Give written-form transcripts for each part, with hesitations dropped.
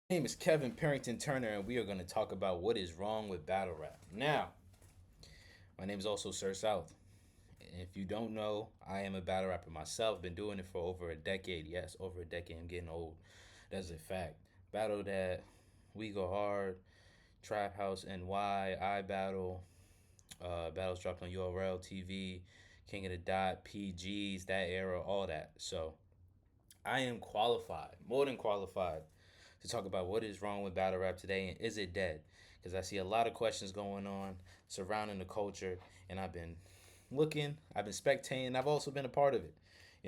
My name is Kevin Parrington Turner, and we are going to talk about what is wrong with battle rap. Now, my name is also Sir South. And if you don't know, I am a battle rapper myself. Been doing it for over a decade. Yes, over a decade. I'm getting old. That's a fact. Battle that We Go Hard, Trap House NY, I Battle, battles dropped on URL TV, King of the Dot, PGs, that era, all that. So I am qualified, more than qualified, to talk about what is wrong with battle rap today and is it dead? Because I see a lot of questions going on surrounding the culture, and I've been spectating, I've also been a part of it.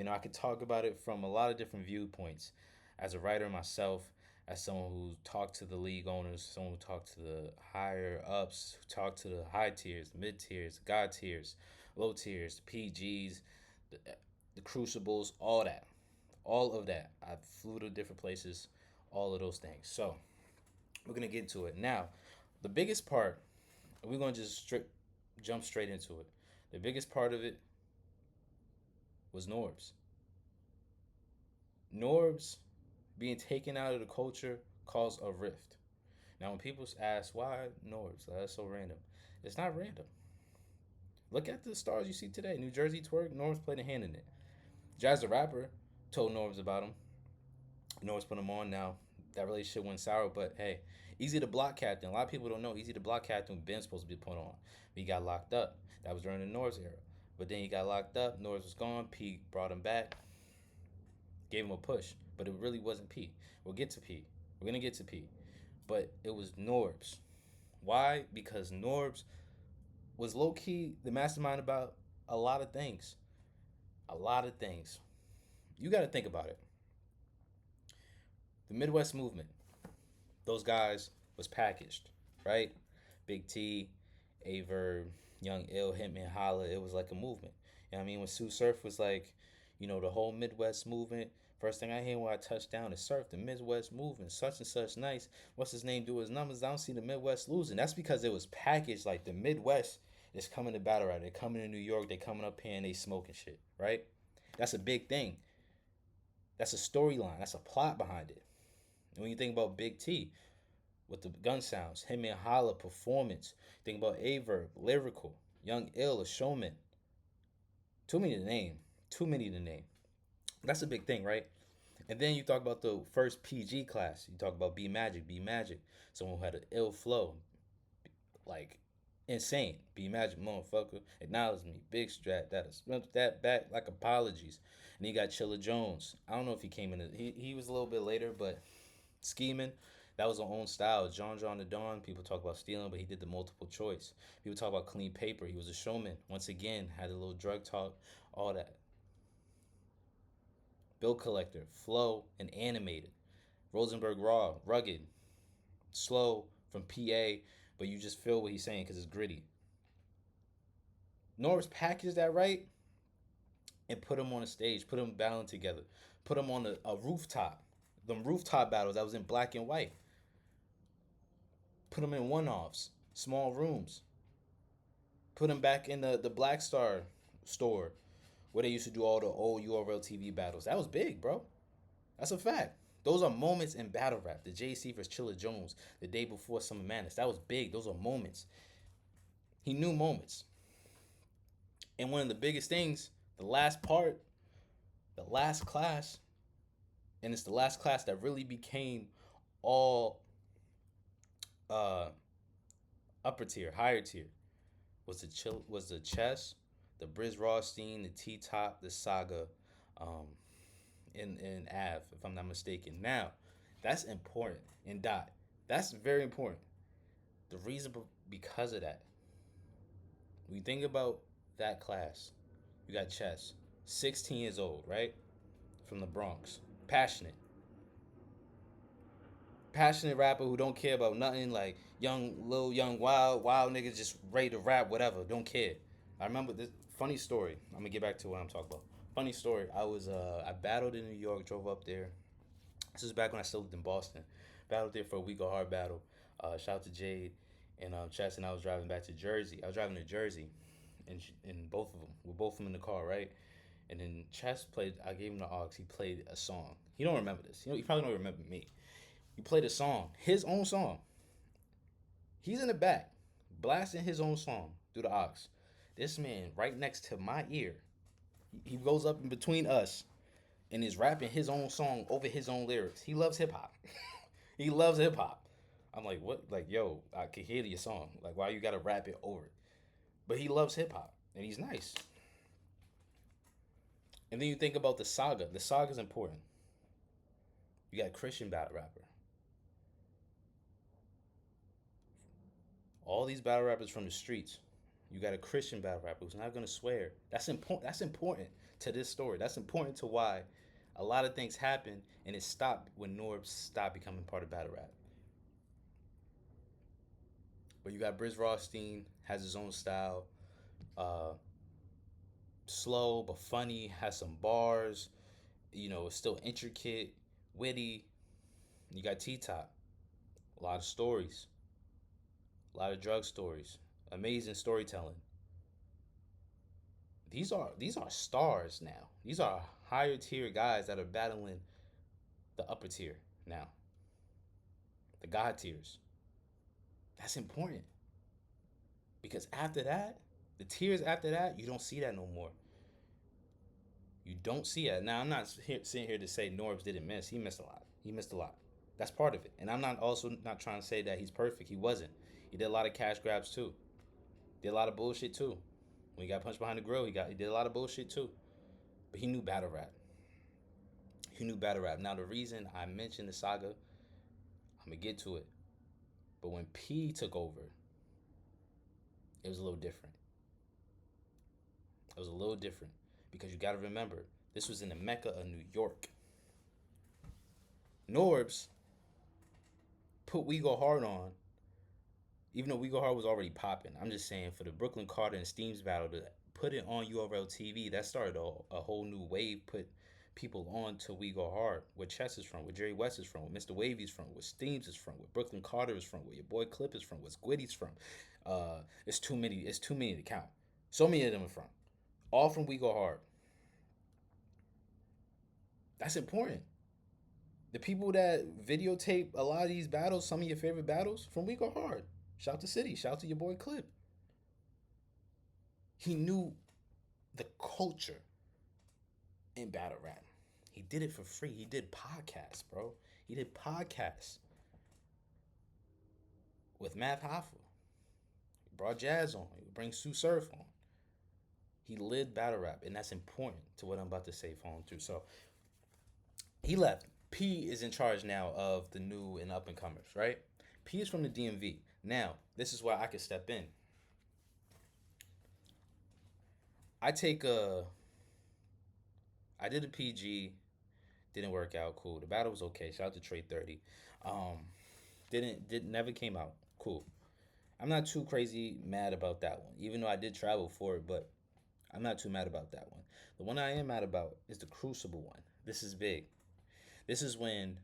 I could talk about it from a lot of different viewpoints. As a writer myself, as someone who talked to the league owners, someone who talked to the higher ups, who talked to the high tiers, the mid tiers, the god tiers, low tiers, the PGs, the, the crucibles, all of that. I flew to different places, all of those things. So we're gonna get into it now. The biggest part, we're gonna jump straight into it. The biggest part of it was Norbs. Norbs being taken out of the culture caused a rift. Now, when people ask why Norbs, that's so random. It's not random. Look at the stars you see today. New Jersey Twerk, Norbs played a hand in it. Jazz the Rapper told Norbs about him. Norbs put him on. Now that relationship went sour, but hey, Easy the Block Captain. A lot of people don't know Easy the Block Captain been supposed to be put on. But he got locked up. That was during the Norbs era. But then he got locked up. Norbs was gone. P brought him back, gave him a push. But it really wasn't P. We'll get to P. We're gonna get to P. But it was Norbs. Why? Because Norbs was low key the mastermind about a lot of things. A lot of things. You got to think about it. The Midwest movement, those guys was packaged, right? Big T, Averb, Young Ill, Hitman Holla. It was like a movement. You know what I mean? When Sue Surf was like, the whole Midwest movement. First thing I hear when I touch down is Surf, the Midwest movement, such and such nice. What's his name do his numbers? I don't see the Midwest losing. That's because it was packaged like the Midwest is coming to battle rap. They're coming to New York. They coming up here and they smoking shit, right? That's a big thing. That's a storyline. That's a plot behind it. And when you think about Big T, with the gun sounds, him and Holla performance. Think about Averb, lyrical, Young Ill, a showman. Too many to name. Too many to name. That's a big thing, right? And then you talk about the first PG class. You talk about B Magic. Someone who had an ill flow, like insane. B Magic, motherfucker. Acknowledge me. Big strat. That is that back like apologies. And you got Chilla Jones. I don't know if he came in. He was a little bit later, but scheming. That was our own style. John the Dawn. People talk about stealing, but he did the multiple choice. People talk about clean paper. He was a showman. Once again, had a little drug talk, all that. Bill Collector, flow, and animated. Rosenberg Raw, rugged, slow from PA, but you just feel what he's saying because it's gritty. Norris packaged that right and put him on a stage, put him battling together, put him on a rooftop. Them rooftop battles that was in black and white. Put him in one offs, small rooms. Put him back in the Black Star store where they used to do all the old URL TV battles. That was big, bro. That's a fact. Those are moments in battle rap. The JC versus Chilla Jones, the day before Summer Madness. That was big. Those are moments. He knew moments. And one of the biggest things, the last part, the last class, and it's the last class that really became all uh upper tier, higher tier, was the chess, the Briz Rothstein, the T Top, the Saga, um, in Av, if I'm not mistaken. Now, that's important in Dot. That's very important. The reason because of that, when you think about that class, you got chess, 16 years old, right, from the Bronx, passionate, passionate rapper who don't care about nothing, like young wild niggas just ready to rap whatever, don't care. I remember this funny story. I'm gonna get back to what I'm talking about. Funny story. I battled in New York, drove up there. This is back when I still lived in Boston. Battled there for a week of hard battle. Shout out to Jade and Chess, and I was driving back to Jersey. I was driving to Jersey, and both of them, we're both of them in the car, right? And then Chess played. I gave him the aux. He played a song. He don't remember this. He probably don't remember me. He played a song, his own song. He's in the back, blasting his own song through the aux. This man right next to my ear, he goes up in between us and is rapping his own song over his own lyrics. He loves hip hop. He loves hip hop. I'm like, what? Like, yo, I can hear your song. Like, why you gotta rap it over it? But he loves hip hop and he's nice. And then you think about the saga. The saga is important. You got a Christian battle rapper. All these battle rappers from the streets. You got a Christian battle rapper who's not gonna swear. That's important. That's important to this story. That's important to why a lot of things happen and it stopped when Norbs stopped becoming part of battle rap. But you got Briz Rothstein has his own style. Uh, Slow but funny, has some bars. It's still intricate, witty. You got T Top, a lot of stories, a lot of drug stories, amazing storytelling. These are stars now. These are higher tier guys that are battling the upper tier now, the god tiers. That's important because after that, the tiers after that, you don't see that no more. You don't see it. Now, I'm not sitting here to say Norbs didn't miss. He missed a lot. He missed a lot. That's part of it. And I'm not also not trying to say that he's perfect. He wasn't. He did a lot of cash grabs too. Did a lot of bullshit too. When he got punched behind the grill, he did a lot of bullshit too. But he knew battle rap. He knew battle rap. Now the reason I mentioned the saga, I'm gonna get to it. But when P took over, it was a little different. It was a little different because you got to remember this was in the Mecca of New York. Norbs put We Go Hard on, even though We Go Hard was already popping. I'm just saying for the Brooklyn Carter and Steams battle to put it on URL TV, that started a whole new wave. Put people on to We Go Hard. Where Chess is from, where Jerry West is from, where Mr. Wavy's from, where Steams is from, where Brooklyn Carter is from, where your boy Clip is from, where Squiddy's from. It's too many. It's too many to count. So many of them are from. All from We Go Hard. That's important. The people that videotape a lot of these battles, some of your favorite battles, from We Go Hard. Shout to City. Shout to your boy Clip. He knew the culture in battle rap. He did it for free. He did podcasts, bro. He did podcasts with Math Hoffa. He brought Jazz on. He would bring Sue Surf on. He lived battle rap, and that's important to what I'm about to say falling through. So he left. P is in charge now of the new and up and comers, right? P is from the DMV. Now, this is where I could step in. I did a PG, didn't work out. Cool. The battle was okay. Shout out to Trade 30. Didn't never came out. Cool. I'm not too crazy mad about that one, even though I did travel for it, but I'm not too mad about that one. The one I am mad about is the Crucible one. This is big. This is when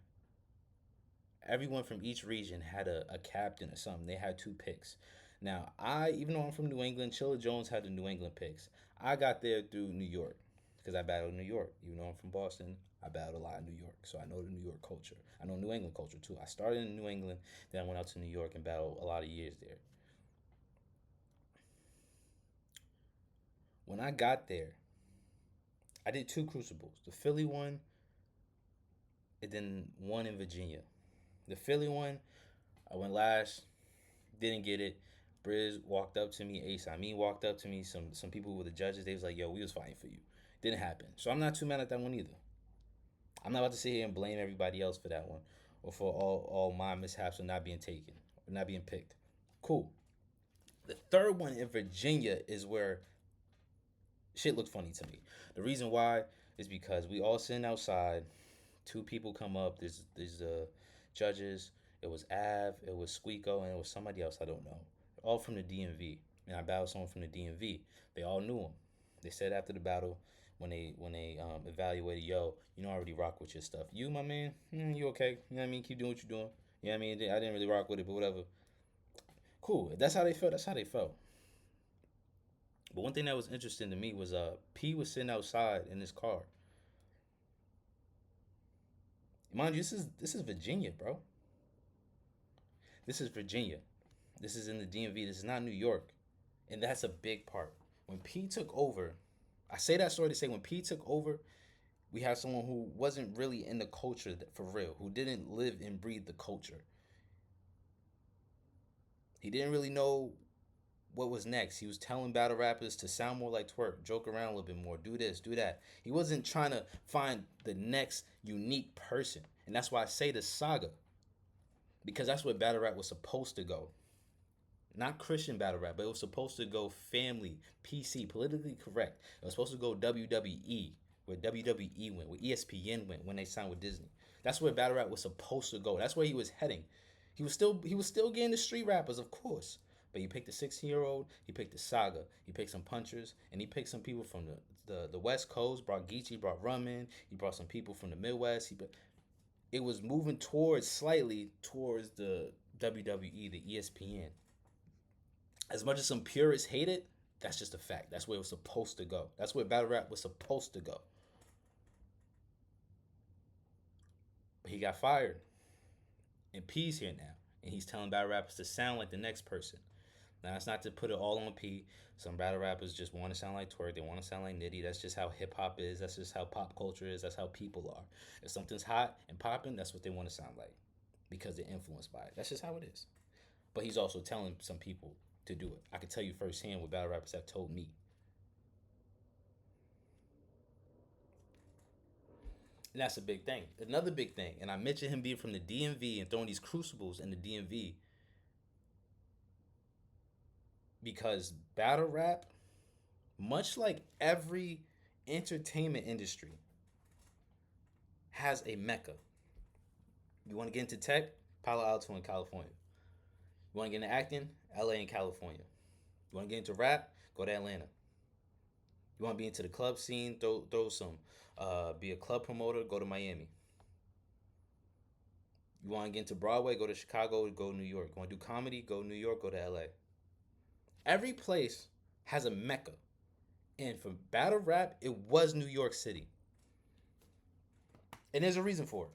everyone from each region had a captain or something. They had two picks. Now, even though I'm from New England, Chilla Jones had the New England picks. I got there through New York because I battled New York. Even though I'm from Boston, I battled a lot in New York. So I know the New York culture. I know New England culture too. I started in New England, then I went out to New York and battled a lot of years there. When I got there, I did two Crucibles. The Philly one, and then one in Virginia. The Philly one, I went last, didn't get it. Briz walked up to me, Ace Amin walked up to me, some people who were the judges, they was like, yo, we was fighting for you. Didn't happen. So I'm not too mad at that one either. I'm not about to sit here and blame everybody else for that one or for all my mishaps of not being taken or not being picked. Cool. The third one in Virginia is where shit looked funny to me. The reason why is because we all sitting outside. Two people come up. There's judges. It was Av, it was Squeako, and it was somebody else I don't know. All from the DMV. And I battled someone from the DMV. They all knew him. They said after the battle, when they evaluated, yo, I already rock with your stuff. You, my man, you okay? You know what I mean? Keep doing what you're doing. You know what I mean? I didn't really rock with it, but whatever. Cool. If that's how they felt, that's how they felt. But one thing that was interesting to me was P was sitting outside in his car. Mind you, this is Virginia, bro. This is Virginia. This is in the DMV. This is not New York. And that's a big part. When P took over, I say that story to say when P took over, we have someone who wasn't really in the culture for real, who didn't live and breathe the culture. He didn't really know what was next. He was telling battle rappers to sound more like Twerk, joke around a little bit more, do this, do that. He wasn't trying to find the next unique person. And that's why I say the saga, because that's what battle rap was supposed to go. Not Christian battle rap, but it was supposed to go family, PC, politically correct. It was supposed to go WWE, where WWE went, where ESPN went when they signed with Disney. That's where battle rap was supposed to go. That's where he was heading. He was still getting the street rappers, of course. But he picked a 16-year-old, he picked the saga, he picked some punchers, and he picked some people from the West Coast, brought Geechee, brought Rumman, he brought some people from the Midwest. It was moving slightly towards the WWE, the ESPN. As much as some purists hate it, that's just a fact. That's where it was supposed to go. That's where battle rap was supposed to go. But he got fired. And P's here now. And he's telling battle rappers to sound like the next person. Now, it's not to put it all on P. Some battle rappers just want to sound like Twerk. They want to sound like Nitty. That's just how hip hop is. That's just how pop culture is. That's how people are. If something's hot and popping, that's what they want to sound like because they're influenced by it. That's just how it is. But he's also telling some people to do it. I can tell you firsthand what battle rappers have told me. And that's a big thing. Another big thing, and I mentioned him being from the DMV and throwing these crucibles in the DMV because battle rap, much like every entertainment industry, has a mecca. You want to get into tech? Palo Alto in California. You want to get into acting? LA and California. You want to get into rap? Go to Atlanta. You want to be into the club scene? Throw some. Be a club promoter? Go to Miami. You want to get into Broadway? Go to Chicago. Go to New York. You want to do comedy? Go to New York. Go to LA. Every place has a mecca, and for battle rap, it was New York City, and there's a reason for it.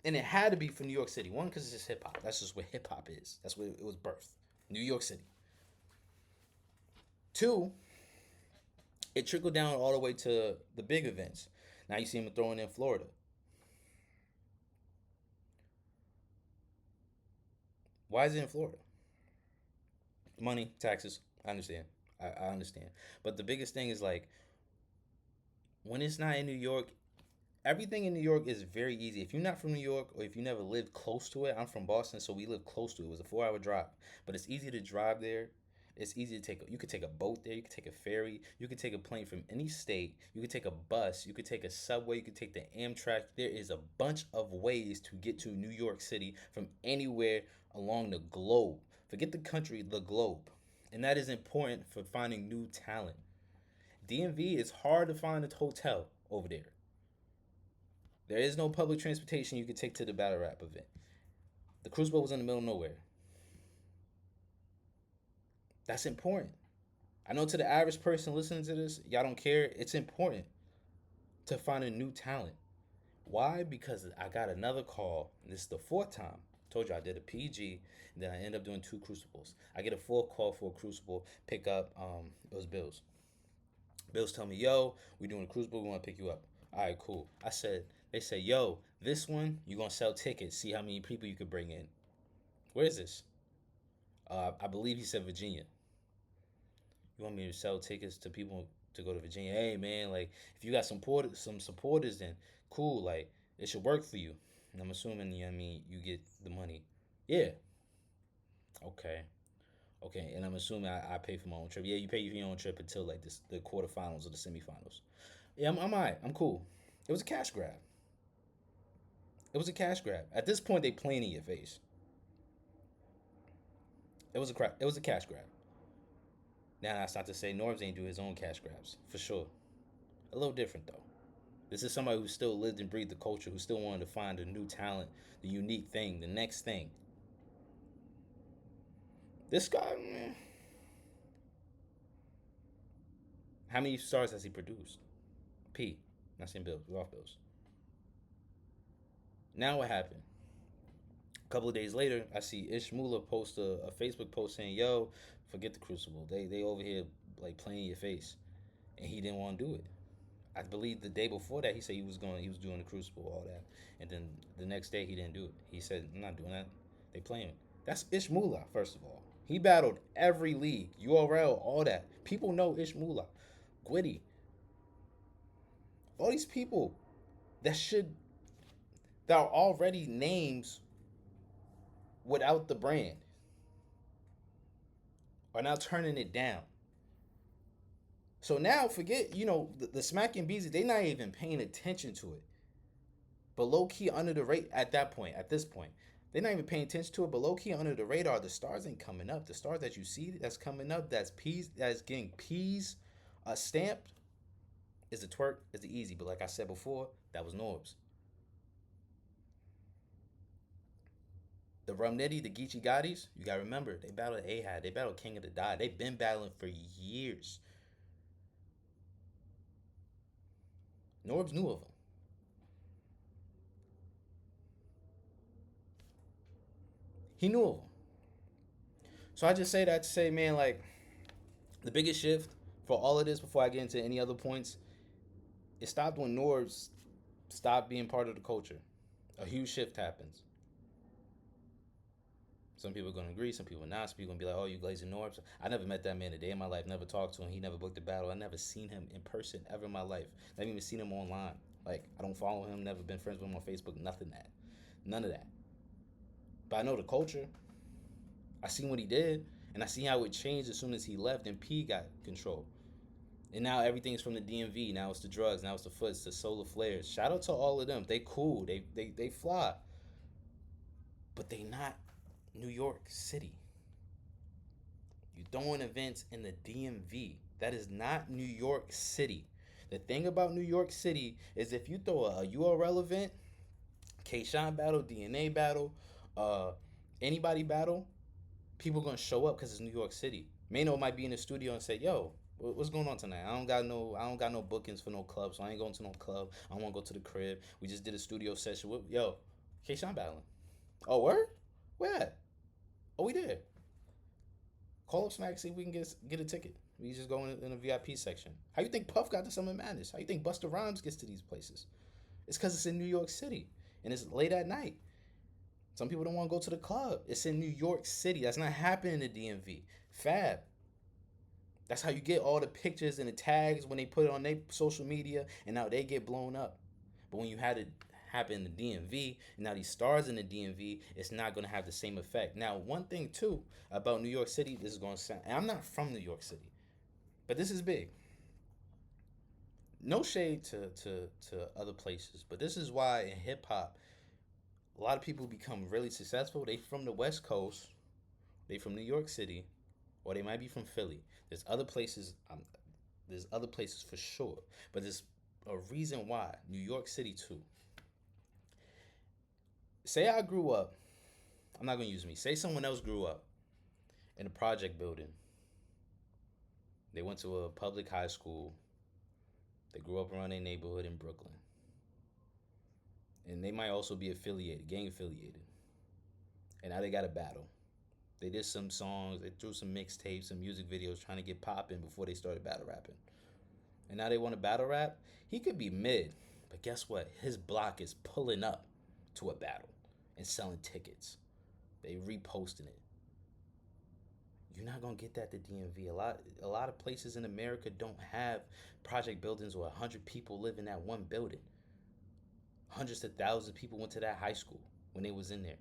And it had to be for New York City. One, because it's just hip hop. That's just where hip hop is. That's where it was birthed. New York City. Two, it trickled down all the way to the big events. Now you see him throwing in Florida. Why is it in Florida? Money, taxes. I understand. I understand. But the biggest thing is like when it's not in New York, everything in New York is very easy. If you're not from New York or if you never lived close to it, I'm from Boston, so we live close to it. It was a 4 hour drive, but it's easy to drive there. It's easy to take. You could take a boat there. You could take a ferry. You could take a plane from any state. You could take a bus. You could take a subway. You could take the Amtrak. There is a bunch of ways to get to New York City from anywhere along the globe. Forget the country, the globe, and that is important for finding new talent. DMV is hard to find a hotel over there. There is no public transportation you could take to the battle rap event. The Crucible was in the middle of nowhere. That's important. I know to the average person listening to this, y'all don't care. It's important to find a new talent. Why? Because I got another call. This is the fourth time. I told you I did a PG, and then I ended up doing two crucibles. I get a full call for a crucible, pick up, it was Bills. Bills tell me, yo, we doing a crucible, we want to pick you up. All right, cool. They say, yo, this one, you going to sell tickets, see how many people you could bring in. Where is this? I believe he said Virginia. You want me to sell tickets to people to go to Virginia? Hey, man, like, if you got some supporters, then cool, like, it should work for you. And I'm assuming, you know what I mean, you get the money. Yeah. Okay. Okay, and I'm assuming I pay for my own trip. Yeah, you pay for your own trip until, like, the quarterfinals or the semifinals. Yeah, I'm all right. I'm cool. It was a cash grab. It was a cash grab. At this point, they playing in your face. It was a cash grab. Now that's not to say Norbs ain't do his own cash grabs for sure. A little different though. This is somebody who still lived and breathed the culture, who still wanted to find a new talent, the unique thing, the next thing. This guy, man, how many stars has he produced? P. Not saying Bills. We're off Bills. Now what happened? A couple of days later, I see Ishmula post a Facebook post saying, "Yo, forget the Crucible. They over here like playing your face," and he didn't want to do it. I believe the day before that he said he was doing the Crucible, all that, and then the next day he didn't do it. He said, "I'm not doing that. They playing." That's Ishmula, first of all. He battled every league, URL, all that. People know Ishmula, Gwitty, all these people that should that are already names without the brand are now turning it down. So now forget, the Smack and Beezy, they not even paying attention to it. But low key under the rate at this point, they're not even paying attention to it. But low key under the radar, the stars ain't coming up. The stars that you see that's coming up, that's getting peas stamped, is the Twerk, is the Easy. But like I said before, that was Norbs. The Rum Nitty, the Geechee Gottis, you gotta remember, they battled Ahad, they battled King of the Die. They've been battling for years. Norbs knew of them. He knew of them. So I just say that to say, man, like, the biggest shift for all of this before I get into any other points, it stopped when Norbs stopped being part of the culture. A huge shift happens. Some people are gonna agree, some people not. Some people gonna be like, "Oh, you glazing Norbs." I never met that man a day in my life. Never talked to him. He never booked a battle. I never seen him in person ever in my life. Never even seen him online. Like, I don't follow him. Never been friends with him on Facebook. Nothing that. None of that. But I know the culture. I seen what he did, and I see how it changed as soon as he left and P got control. And now everything's from the DMV. Now it's the drugs. Now it's the foots, the solar flares. Shout out to all of them. They cool. They fly. But they not New York City. You throwing events in the DMV. That is not New York City. The thing about New York City is if you throw a URL event, K-Shine battle, DNA battle, uh, anybody battle, people gonna show up because it's New York City. Mano might be in the studio and say, "Yo, what's going on tonight? I don't got no bookings for no club, so I ain't going to no club. I want to go to the crib. We just did a studio session with K-Shine battling. Oh, word? Where at? Oh, we did. Call up Smack, see if we can get a ticket. We just go in a VIP section. How you think Puff got to Summer Madness? How you think Busta Rhymes gets to these places? It's because it's in New York City and it's late at night. Some people don't want to go to the club. It's in New York City. That's not happening in the DMV. Fab. That's how you get all the pictures and the tags when they put it on their social media, and now they get blown up. But when you had it happen in the DMV, and now these stars in the DMV, it's not going to have the same effect. Now, one thing too about New York City, this is going to sound, and I'm not from New York City, but this is big. No shade to other places, but this is why in hip hop, a lot of people become really successful. They from the West Coast, they from New York City, or they might be from Philly. There's other places. There's other places for sure, but there's a reason why New York City too. Say I grew up. I'm not gonna use me. Say someone else grew up in a project building. They went to a public high school. They grew up around their neighborhood in Brooklyn, and they might also be affiliated, gang affiliated. And now they got a battle. They did some songs. They threw some mixtapes, some music videos, trying to get popping before they started battle rapping. And now they want to battle rap. He could be mid, but guess what? His block is pulling up to a battle and selling tickets. They reposting it. You're not gonna get that at the DMV. A lot of places in America don't have project buildings where 100 people live in that one building. Hundreds of thousands of people went to that high school when they was in there.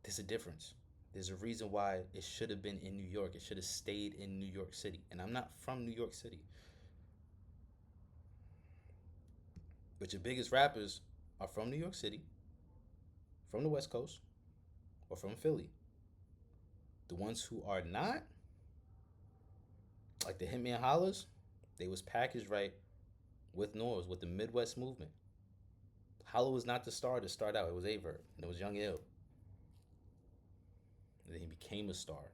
There's a difference. There's a reason why it should have been in New York. It should have stayed in New York City. And I'm not from New York City. But your biggest rappers are from New York City, from the West Coast, or from Philly. The ones who are not, like the Hitman Hollers, they was packaged right with Noise, with the Midwest movement. Hollow was not the star to start out. It was Averb, and it was Young Ill. And then he became a star.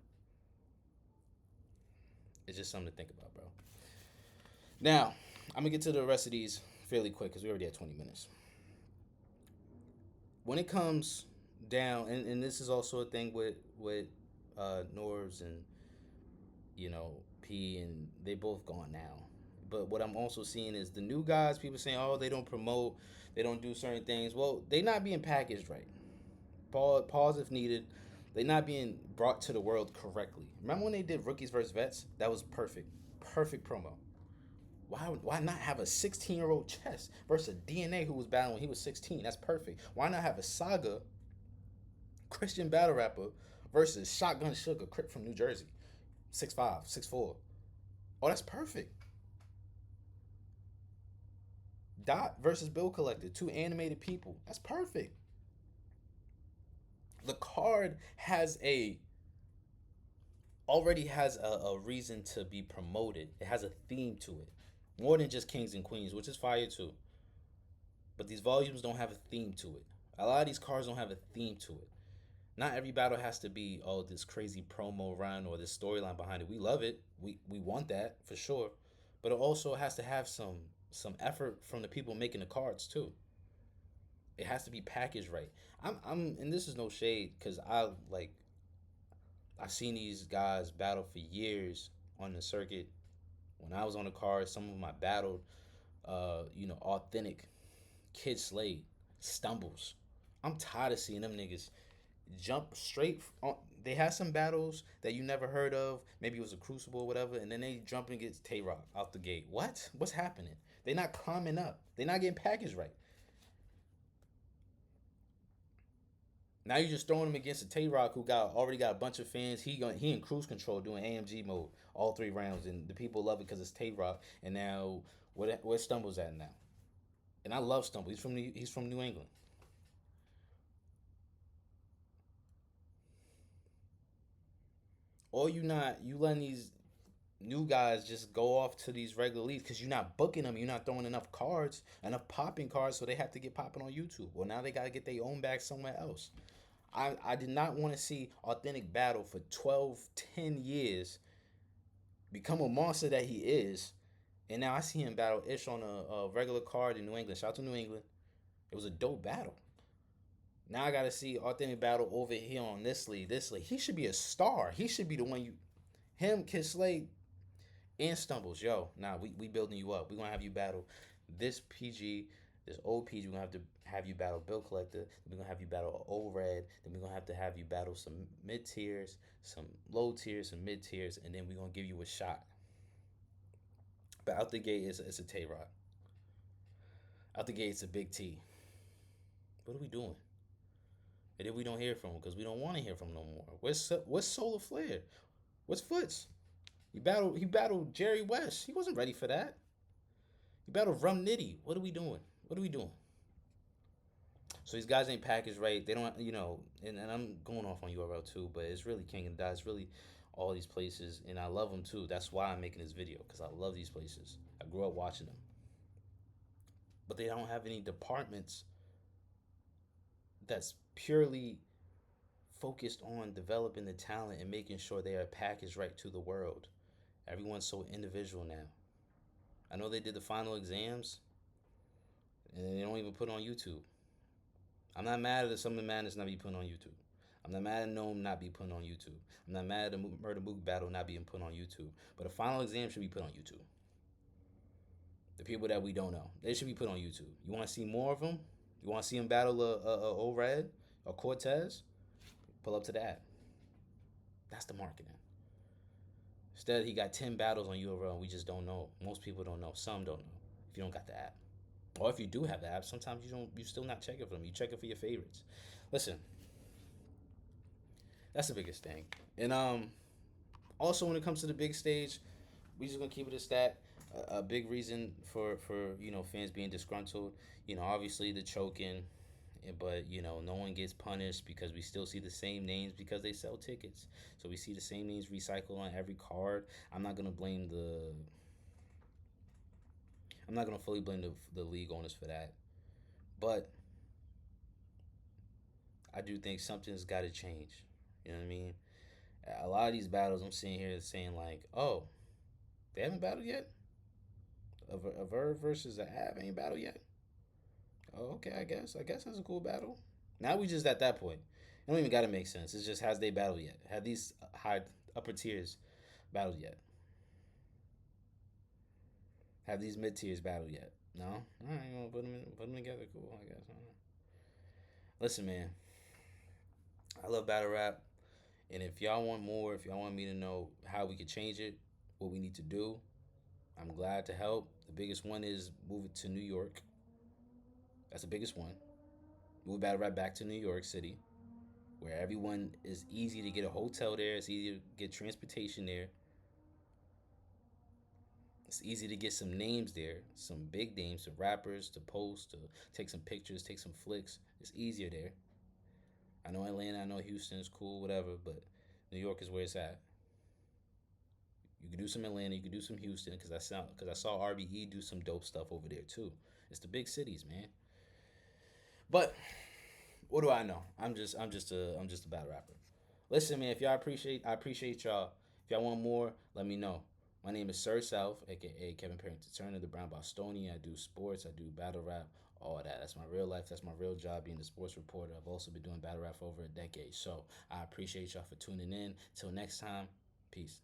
It's just something to think about, bro. Now, I'm gonna get to the rest of these fairly quick because we already had 20 minutes. when it comes down, and this is also a thing with Norbs and P, and they both gone now. But what I'm also seeing is the new guys. People saying, "Oh, they don't promote, they don't do certain things." Well, they not being packaged right. Pause if needed. They not being brought to the world correctly. Remember when they did rookies versus vets? That was perfect, perfect promo. Why not have a 16-year-old chess versus DNA who was battling when he was 16? That's perfect. Why not have a Saga Christian battle rapper versus Shotgun Sugar Crip from New Jersey, 6'5", 6'4"? Oh, that's perfect. Dot versus Bill Collector, two animated people. That's perfect. The card has a already has a reason to be promoted. It has a theme to it, more than just kings and queens, which is fire too. But these volumes don't have a theme to it. A lot of these cards don't have a theme to it. Not every battle has to be this crazy promo run or this storyline behind it. We love it. We want that for sure, but it also has to have some effort from the people making the cards too. It has to be packaged right. I'm and this is no shade because I've seen these guys battle for years on the circuit. When I was on the card, some of them I battled. Authentic, Kid Slade, Stumbles. I'm tired of seeing them niggas jump straight on. They had some battles that you never heard of. Maybe it was a Crucible or whatever, and then they jump and get Tay Rock out the gate. What? What's happening? They not climbing up. They not getting packaged right. Now you're just throwing him against a Tay Rock who got a bunch of fans. He in cruise control doing AMG mode all 3 rounds, and the people love it because it's Tay Rock. And now where Stumbles at now? And I love Stumble. He's from New England. Or you letting these new guys just go off to these regular leagues because you're not booking them. You're not throwing enough cards, enough popping cards, so they have to get popping on YouTube. Well, now they got to get their own bag somewhere else. I did not want to see Authentic battle for 12, 10 years, become a monster that he is, and now I see him battle Ish on a regular card in New England. Shout out to New England. It was a dope battle. Now I got to see Authentic battle over here on this league. This league, he should be a star. He should be the one him, Kid Slade, and Stumbles. Yo, nah, we building you up. We gonna have you battle this PG, this old PG. We gonna have to have you battle Bill Collector. We gonna have you battle Old Red. Then we gonna have you battle some mid tiers, some low tiers, some mid tiers, and then we gonna give you a shot. But out the gate is a Tay Rock. Out the gate it's a Big T. What are we doing? And then we don't hear from him because we don't want to hear from him no more. What's Solar Flare? What's Foots? He battled Jerry West. He wasn't ready for that. He battled Rum Nitty. What are we doing? What are we doing? So these guys ain't packaged right. They don't, and I'm going off on URL too, but it's really King and Die. It's really all these places, and I love them too. That's why I'm making this video because I love these places. I grew up watching them, but they don't have any departments that's purely focused on developing the talent and making sure they are packaged right to the world. Everyone's so individual now. I know they did the final exams and they don't even put it on YouTube. I'm not mad at some of the madness not be put on YouTube. I'm not mad at Gnome not be put on YouTube. I'm not mad at the Murder Mook battle not being put on YouTube. But a final exam should be put on YouTube. The people that we don't know, they should be put on YouTube. You want to see more of them? You want to see them battle a O Red or Cortez? Pull up to that. That's the marketing. Instead, he got 10 battles on URL and we just don't know. Most people don't know. Some don't know if you don't got the app. Or if you do have the app, sometimes you're still not checking for them. You check it for your favorites. Listen, that's the biggest thing. And also when it comes to the big stage, we just gonna keep it a stat. A big reason for fans being disgruntled, obviously the choking, but no one gets punished because we still see the same names because they sell tickets. So we see the same names recycled on every card. I'm not gonna fully blame the league owners for that, but I do think something's got to change. You know what I mean? A lot of these battles I'm seeing here is saying like, oh, they haven't battled yet. A Verve versus a Av ain't battled yet. Oh, okay. I guess that's a cool battle. Now we just at that point. It don't even gotta make sense. It's just has they battled yet? Have these high upper tiers battled yet? Have these mid tiers battled yet? No. All right, you want to put them together? Cool, I guess. I don't know. Listen, man, I love battle rap, and if y'all want more, if y'all want me to know how we could change it, what we need to do, I'm glad to help. The biggest one is move it to New York. That's the biggest one. Move battle rap back to New York City, where everyone is easy to get a hotel there. It's easy to get transportation there. It's easy to get some names there, some big names, some rappers to post, to take some pictures, take some flicks. It's easier there. I know Atlanta, I know Houston is cool, whatever, but New York is where it's at. You could do some Atlanta, you could do some Houston, because I saw RBE do some dope stuff over there too. It's the big cities, man. But what do I know? I'm just a battle rapper. Listen, man, if y'all appreciate I appreciate y'all. If y'all want more, let me know. My name is Sir South, aka Kevin Parrington Turner, the Brown Bostonian. I do sports, I do battle rap, all that. That's my real life. That's my real job being a sports reporter. I've also been doing battle rap for over a decade. So I appreciate y'all for tuning in. Till next time, peace.